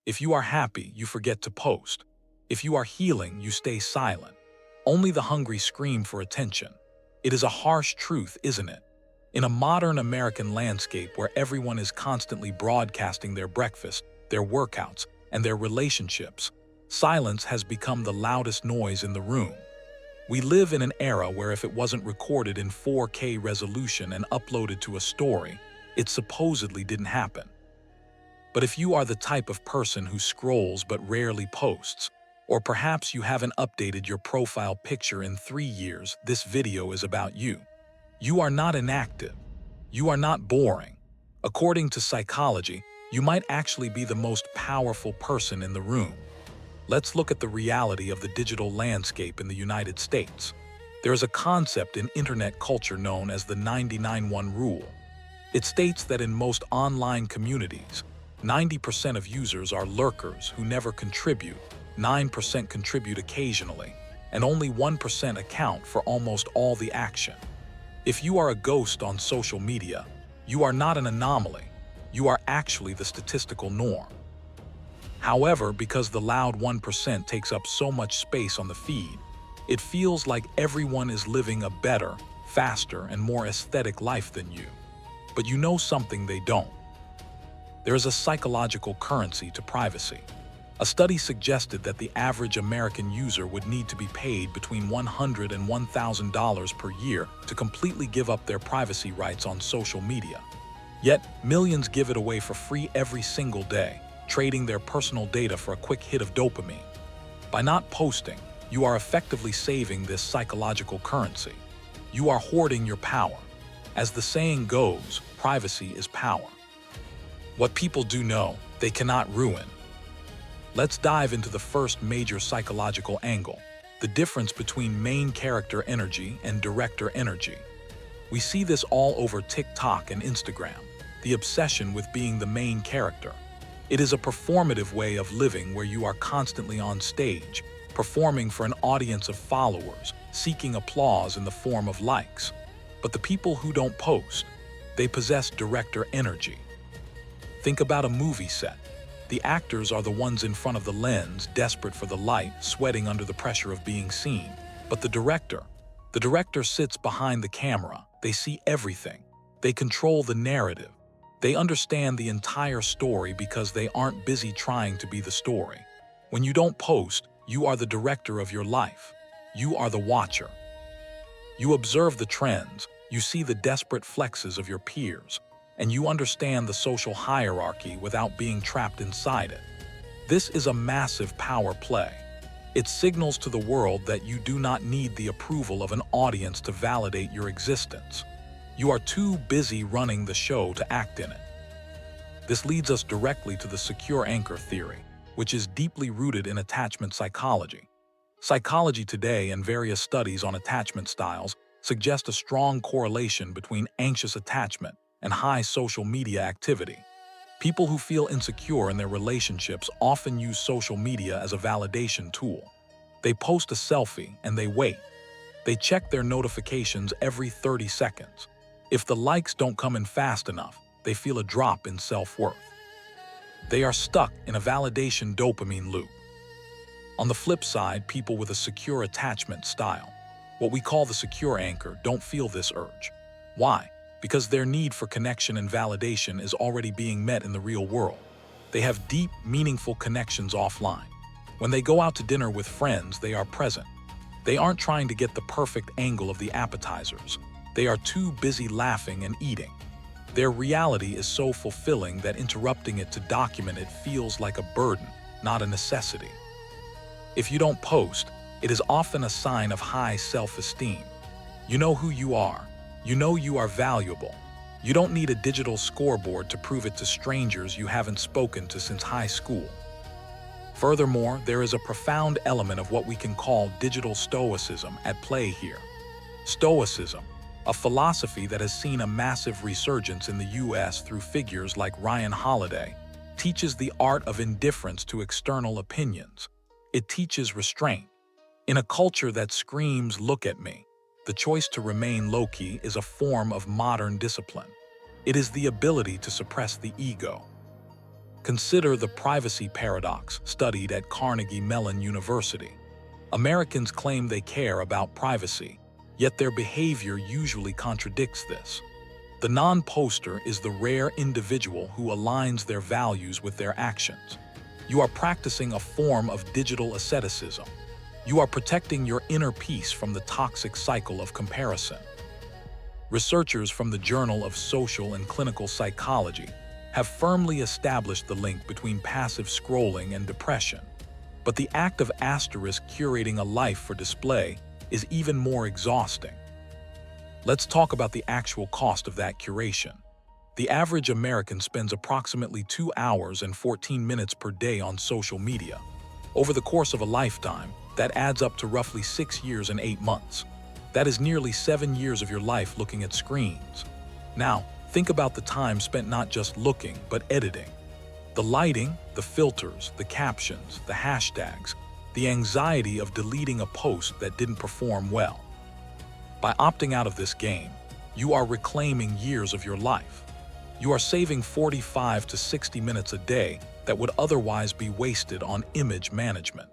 If you are happy, you forget to post. If you are healing, you stay silent. Only the hungry scream for attention. It is a harsh truth, isn't it? In a modern American landscape where everyone is constantly broadcasting their breakfast, their workouts, and their relationships, silence has become the loudest noise in the room. We live in an era where if it wasn't recorded in 4K resolution and uploaded to a story, it supposedly didn't happen. But if you are the type of person who scrolls but rarely posts, or perhaps you haven't updated your profile picture in 3 years, this video is about you. You are not inactive. You are not boring. According to psychology, you might actually be the most powerful person in the room. Let's look at the reality of the digital landscape in the United States. There is a concept in internet culture known as the 99-1 rule. It states that in most online communities, 90% of users are lurkers who never contribute, 9% contribute occasionally, and only 1% account for almost all the action. If you are a ghost on social media, you are not an anomaly. You are actually the statistical norm. However, because the loud 1% takes up so much space on the feed, it feels like everyone is living a better, faster, and more aesthetic life than you. But you know something they don't. There is a psychological currency to privacy. A study suggested that the average American user would need to be paid between $100 and $1,000 per year to completely give up their privacy rights on social media. Yet, millions give it away for free every single day, trading their personal data for a quick hit of dopamine. By not posting, you are effectively saving this psychological currency. You are hoarding your power. As the saying goes, privacy is power. What people do know, they cannot ruin. Let's dive into the first major psychological angle, the difference between main character energy and director energy. We see this all over TikTok and Instagram, the obsession with being the main character. It is a performative way of living where you are constantly on stage, performing for an audience of followers, seeking applause in the form of likes. But the people who don't post, they possess director energy. Think about a movie set. The actors are the ones in front of the lens, desperate for the light, sweating under the pressure of being seen. But the director sits behind the camera. They see everything. They control the narrative. They understand the entire story because they aren't busy trying to be the story. When you don't post, you are the director of your life. You are the watcher. You observe the trends, you see the desperate flexes of your peers, and you understand the social hierarchy without being trapped inside it. This is a massive power play. It signals to the world that you do not need the approval of an audience to validate your existence. You are too busy running the show to act in it. This leads us directly to the secure anchor theory, which is deeply rooted in attachment psychology. Psychology today and various studies on attachment styles suggest a strong correlation between anxious attachment and high social media activity. People who feel insecure in their relationships often use social media as a validation tool. They post a selfie and they wait. They check their notifications every 30 seconds. If the likes don't come in fast enough, they feel a drop in self-worth. They are stuck in a validation dopamine loop. On the flip side, people with a secure attachment style, what we call the secure anchor, don't feel this urge. Why? Because their need for connection and validation is already being met in the real world. They have deep, meaningful connections offline. When they go out to dinner with friends, they are present. They aren't trying to get the perfect angle of the appetizers. They are too busy laughing and eating. Their reality is so fulfilling that interrupting it to document it feels like a burden, not a necessity. If you don't post, it is often a sign of high self-esteem. You know who you are. You know you are valuable. You don't need a digital scoreboard to prove it to strangers you haven't spoken to since high school. Furthermore, there is a profound element of what we can call digital stoicism at play here. Stoicism, a philosophy that has seen a massive resurgence in the US through figures like Ryan Holiday, teaches the art of indifference to external opinions. It teaches restraint. In a culture that screams, "Look at me," the choice to remain low-key is a form of modern discipline. It is the ability to suppress the ego. Consider the privacy paradox studied at Carnegie Mellon University. Americans claim they care about privacy, yet their behavior usually contradicts this. The non-poster is the rare individual who aligns their values with their actions. You are practicing a form of digital asceticism. You are protecting your inner peace from the toxic cycle of comparison. Researchers from the Journal of Social and Clinical Psychology have firmly established the link between passive scrolling and depression. But the act of curating a life for display is even more exhausting. Let's talk about the actual cost of that curation. The average American spends approximately 2 hours and 14 minutes per day on social media. Over the course of a lifetime, that adds up to roughly 6 years and 8 months. That is nearly 7 years of your life looking at screens. Now, think about the time spent not just looking, but editing. The lighting, the filters, the captions, the hashtags, the anxiety of deleting a post that didn't perform well. By opting out of this game, you are reclaiming years of your life. You are saving 45 to 60 minutes a day that would otherwise be wasted on image management.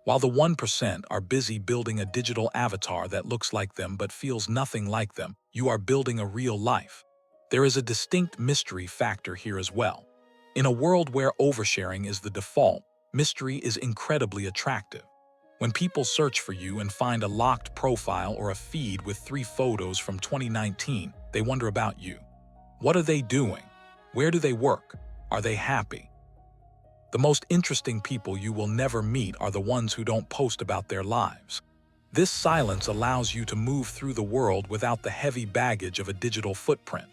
While the 1% are busy building a digital avatar that looks like them but feels nothing like them, you are building a real life. There is a distinct mystery factor here as well. In a world where oversharing is the default, mystery is incredibly attractive. When people search for you and find a locked profile or a feed with 3 photos from 2019, they wonder about you. What are they doing? Where do they work? Are they happy? The most interesting people you will never meet are the ones who don't post about their lives. This silence allows you to move through the world without the heavy baggage of a digital footprint.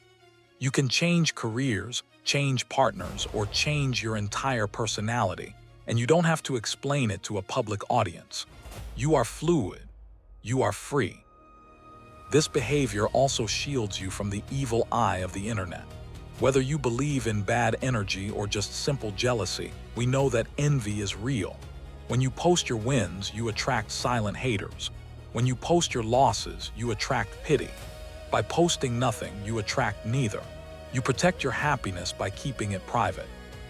You can change careers, change partners, or change your entire personality, and you don't have to explain it to a public audience. You are fluid. You are free. This behavior also shields you from the evil eye of the internet. Whether you believe in bad energy or just simple jealousy, we know that envy is real. When you post your wins, you attract silent haters. When you post your losses, you attract pity. By posting nothing, you attract neither. You protect your happiness by keeping it private.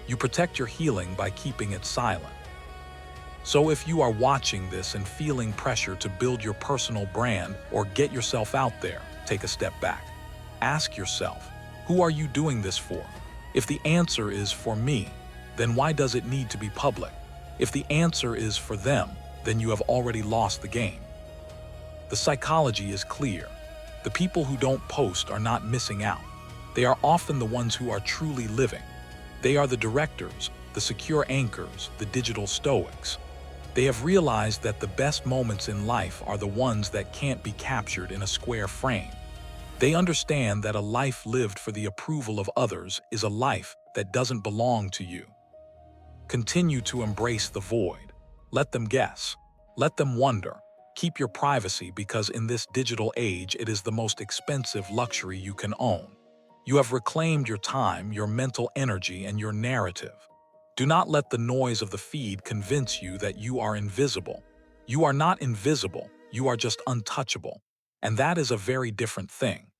You protect your healing by keeping it silent. So if you are watching this and feeling pressure to build your personal brand or get yourself out there, take a step back. Ask yourself, who are you doing this for? If the answer is for me, then why does it need to be public? If the answer is for them, then you have already lost the game. The psychology is clear. The people who don't post are not missing out. They are often the ones who are truly living. They are the directors, the secure anchors, the digital stoics. They have realized that the best moments in life are the ones that can't be captured in a square frame. They understand that a life lived for the approval of others is a life that doesn't belong to you. Continue to embrace the void. Let them guess. Let them wonder. Keep your privacy because in this digital age, it is the most expensive luxury you can own. You have reclaimed your time, your mental energy, and your narrative. Do not let the noise of the feed convince you that you are invisible. You are not invisible, you are just untouchable. And that is a very different thing.